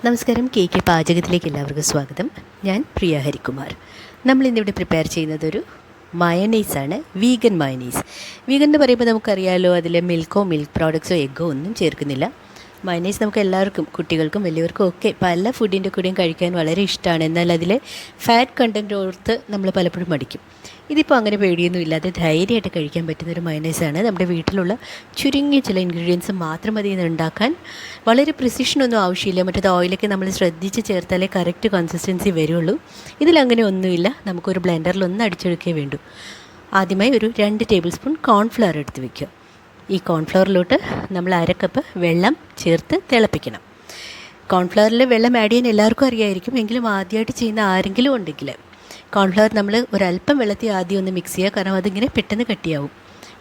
നമസ്കാരം, കെ പാചകത്തിലേക്ക് എല്ലാവർക്കും സ്വാഗതം. ഞാൻ പ്രിയ ഹരികുമാർ. നമ്മളിന്നിവിടെ പ്രിപ്പയർ ചെയ്യുന്നതൊരു മയണൈസാണ്, വീഗൻ മയണൈസ്. വീഗൻ എന്ന് പറയുമ്പോൾ നമുക്കറിയാമല്ലോ, അതിൽ മിൽക്ക് പ്രോഡക്ട്സോ എഗ്ഗോ ഒന്നും ചേർക്കുന്നില്ല. മയണൈസ് നമുക്ക് എല്ലാവർക്കും, കുട്ടികൾക്കും വലിയവർക്കും ഒക്കെ പല ഫുഡിൻ്റെ കൂടെയും കഴിക്കാൻ വളരെ ഇഷ്ടമാണ്. എന്നാൽ അതിൽ ഫാറ്റ് കണ്ടൻറ്റ് ഓർത്ത് നമ്മൾ പലപ്പോഴും മടിക്കും. ഇതിപ്പോൾ അങ്ങനെ പേടിയൊന്നും ഇല്ലാതെ ധൈര്യമായിട്ട് കഴിക്കാൻ പറ്റുന്നൊരു മയണൈസാണ്. നമ്മുടെ വീട്ടിലുള്ള ചുരുങ്ങിയ ചില ഇൻഗ്രീഡിയൻസ് മാത്രം മതി ഇത് ഉണ്ടാക്കാൻ. വളരെ പ്രിസിഷനൊന്നും ആവശ്യമില്ല. മറ്റേത് ഓയിലൊക്കെ നമ്മൾ ശ്രദ്ധിച്ച് ചേർത്താലേ കറക്റ്റ് കൺസിസ്റ്റൻസി വരുള്ളൂ. ഇതിലങ്ങനെ ഒന്നുമില്ല. നമുക്കൊരു ബ്ലെൻഡറിൽ ഒന്ന് അടിച്ചെടുക്കേ വേണ്ടൂ. ആദ്യമായി ഒരു 2 ടേബിൾ സ്പൂൺ കോൺഫ്ലവർ എടുത്ത് വയ്ക്കുക. ഈ കോൺഫ്ലവറിലോട്ട് നമ്മൾ 1/2 കപ്പ് വെള്ളം ചേർത്ത് തിളപ്പിക്കണം. കോൺഫ്ലവറിൽ വെള്ളം ആഡ് ചെയ്യാൻ എല്ലാവർക്കും അറിയായിരിക്കും. എങ്കിലും ആദ്യമായിട്ട് ചെയ്യുന്ന ആരെങ്കിലും ഉണ്ടെങ്കിൽ കോൺഫ്ലവർ നമ്മൾ ഒരല്പം വെള്ളത്തിൽ ആദ്യം ഒന്ന് മിക്സ് ചെയ്യുക. കാരണം അതിങ്ങനെ പെട്ടെന്ന് കട്ടിയാവും.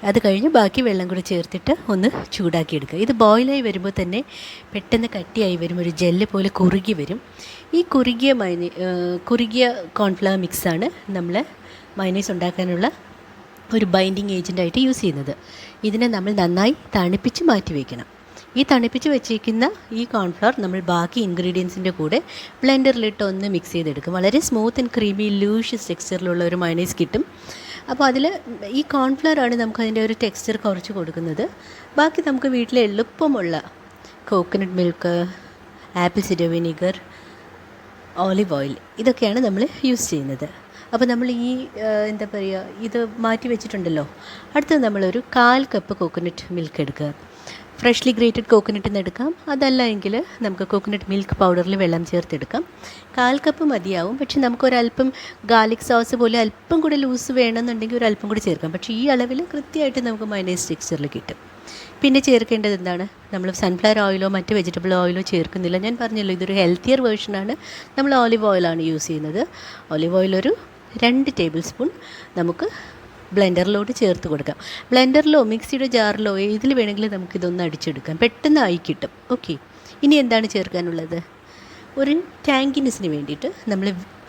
അത് കഴിഞ്ഞ് ബാക്കി വെള്ളം കൂടി ചേർത്തിട്ട് ഒന്ന് ചൂടാക്കിയെടുക്കുക. ഇത് ബോയിലായി വരുമ്പോൾ തന്നെ പെട്ടെന്ന് കട്ടിയായി വരും, ഒരു ജെല്ല് പോലെ കുറുകി വരും. ഈ കുറുകിയ കോൺഫ്ലവർ മിക്സാണ് നമ്മൾ മയണൈസ് ഉണ്ടാക്കാനുള്ള ഒരു ബൈൻഡിങ് ഏജൻറ്റായിട്ട് യൂസ് ചെയ്യുന്നത്. ഇതിനെ നമ്മൾ നന്നായി തണുപ്പിച്ച് മാറ്റി വയ്ക്കണം. ഈ തണുപ്പിച്ച് വെച്ചേക്കുന്ന ഈ കോൺഫ്ലവർ നമ്മൾ ബാക്കി ഇൻഗ്രീഡിയൻസിൻ്റെ കൂടെ ബ്ലെൻഡറിലിട്ട് ഒന്ന് മിക്സ് ചെയ്തെടുക്കും. വളരെ സ്മൂത്ത് ആൻഡ് ക്രീമി ലൂഷ്യസ് ടെക്സ്ചറിലുള്ള ഒരു മയണൈസ് കിട്ടും. അപ്പോൾ അതിൽ ഈ കോൺഫ്ലവറാണ് നമുക്കതിൻ്റെ ഒരു ടെക്സ്ചർ കുറച്ച് കൊടുക്കുന്നത്. ബാക്കി നമുക്ക് വീട്ടിൽ എളുപ്പമുള്ള coconut milk, apple cider vinegar, olive oil, ഇതൊക്കെയാണ് നമ്മൾ യൂസ് ചെയ്യുന്നത്. അപ്പോൾ നമ്മൾ ഈ എന്താ പറയുക, ഇത് മാറ്റി വെച്ചിട്ടുണ്ടല്ലോ. അടുത്തത് നമ്മളൊരു 1/4 കപ്പ് കോക്കനട്ട് മിൽക്ക് എടുക്കുക. ഫ്രഷ്ലി ഗ്രേറ്റഡ് കോക്കനട്ടിൽ നിന്ന് എടുക്കാം. അതല്ല എങ്കിൽ നമുക്ക് കോക്കനട്ട് മിൽക്ക് പൗഡറിൽ വെള്ളം ചേർത്തെടുക്കാം. 1/4 കപ്പ് മതിയാവും. പക്ഷേ നമുക്കൊരല്പം ഗാർലിക് സോസ് പോലെ അല്പം കൂടെ ലൂസ് വേണമെന്നുണ്ടെങ്കിൽ ഒരല്പം കൂടി ചേർക്കാം. പക്ഷേ ഈ അളവിൽ കൃത്യമായിട്ട് നമുക്ക് മയണൈസ് ടെക്സ്ചറിൽ കിട്ടും. പിന്നെ ചേർക്കേണ്ടത് എന്താണ്, നമ്മൾ സൺഫ്ലവർ ഓയിലോ മറ്റ് വെജിറ്റബിൾ ഓയിലോ ചേർക്കുന്നില്ല. ഞാൻ പറഞ്ഞല്ലോ, ഇതൊരു ഹെൽത്തിയർ വേർഷനാണ്. നമ്മൾ ഓലിവ് ഓയിലാണ് യൂസ് ചെയ്യുന്നത്. ഓലിവ് ഓയിൽ ഒരു 2 ടേബിൾ സ്പൂൺ നമുക്ക് ബ്ലെൻഡറിലോട്ട് ചേർത്ത് കൊടുക്കാം. ബ്ലെൻഡറിലോ മിക്സിയുടെ ജാറിലോ ഏതിൽ വേണമെങ്കിലും നമുക്കിതൊന്ന് അടിച്ചെടുക്കാം. പെട്ടെന്ന് ആയി കിട്ടും. ഓക്കെ, ഇനി എന്താണ് ചേർക്കാനുള്ളത്? ഒരു ടാങ്കിനെസ്സിന് വേണ്ടിയിട്ട് നമ്മൾ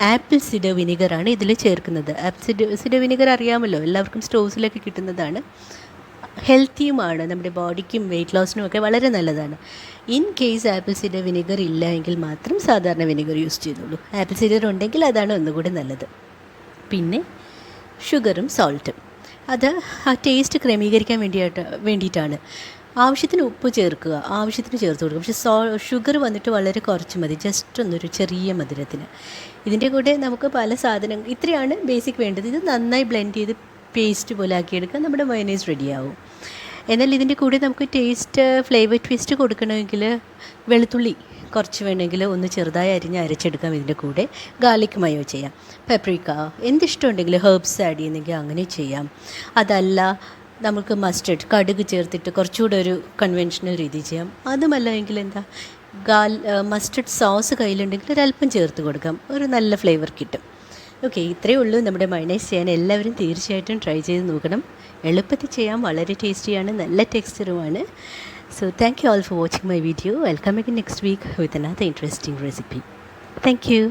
ആപ്പിൾ സിഡർ വിനീഗറാണ് ഇതിൽ ചേർക്കുന്നത്. ആപ്പിൾ സിഡർ വിനീഗർ അറിയാമല്ലോ, എല്ലാവർക്കും സ്റ്റോഴ്സിലൊക്കെ കിട്ടുന്നതാണ്. ഹെൽത്തിയുമാണ്, നമ്മുടെ ബോഡിക്കും വെയിറ്റ് ലോസിനും ഒക്കെ വളരെ നല്ലതാണ്. In case apple cider vinegar ഇല്ല എങ്കിൽ മാത്രം സാധാരണ വിനീഗർ യൂസ് ചെയ്തോളൂ. ആപ്പിൾ സിഡർ ഉണ്ടെങ്കിൽ അതാണ് ഒന്നുകൂടി നല്ലത്. പിന്നെ ഷുഗറും സോൾട്ടും, അത് ആ ടേസ്റ്റ് ക്രമീകരിക്കാൻ വേണ്ടിയിട്ടാണ്. ആവശ്യത്തിന് ഉപ്പ് ചേർക്കുക, ആവശ്യത്തിന് ചേർത്ത് കൊടുക്കുക. പക്ഷേ ഷുഗർ വന്നിട്ട് വളരെ കുറച്ച് മതി, ജസ്റ്റ് ഒന്നൊരു ചെറിയ മധുരത്തിന്. ഇതിൻ്റെ കൂടെ നമുക്ക് പല സാധനങ്ങൾ, ഇത്രയാണ് ബേസിക് വേണ്ടത്. ഇത് നന്നായി ബ്ലെൻഡ് ചെയ്ത് പേസ്റ്റ് പോലെ ആക്കിയെടുക്കുക. നമ്മുടെ മയണൈസ് റെഡിയാവും. എന്നാൽ ഇതിൻ്റെ കൂടെ നമുക്ക് ഫ്ലേവർ ട്വിസ്റ്റ് കൊടുക്കണമെങ്കിൽ വെളുത്തുള്ളി കുറച്ച് വേണമെങ്കിൽ ഒന്ന് ചെറുതായി അരച്ചെടുക്കാം. ഇതിൻ്റെ കൂടെ ഗാർലിക് മയോ ചെയ്യാം, പെപ്രിക്ക, എന്തിഷ്ടമുണ്ടെങ്കിൽ ഹെർബ്സ് ആഡ് ചെയ്യുന്നെങ്കിൽ അങ്ങനെ ചെയ്യാം. അതല്ല നമുക്ക് മസ്റ്റർഡ്, കടുക് ചേർത്തിട്ട് കുറച്ചുകൂടെ ഒരു കൺവെൻഷണൽ രീതി ചെയ്യാം. അതുമല്ല എങ്കിൽ എന്താ, മസ്റ്റർഡ് സോസ് കയ്യിലുണ്ടെങ്കിൽ ഒരല്പം ചേർത്ത് കൊടുക്കാം, ഒരു നല്ല ഫ്ലേവർ കിട്ടും. ഓക്കെ, ഇത്രയേ ഉള്ളൂ നമ്മുടെ മയണൈസ് ചെയ്യാൻ. എല്ലാവരും തീർച്ചയായിട്ടും ട്രൈ ചെയ്ത് നോക്കണം. എളുപ്പത്തിൽ ചെയ്യാം, വളരെ ടേസ്റ്റിയാണ്, നല്ല ടെക്സ്ചറുമാണ്. So thank you all for watching my video. I'll come again next week with another interesting recipe. Thank you.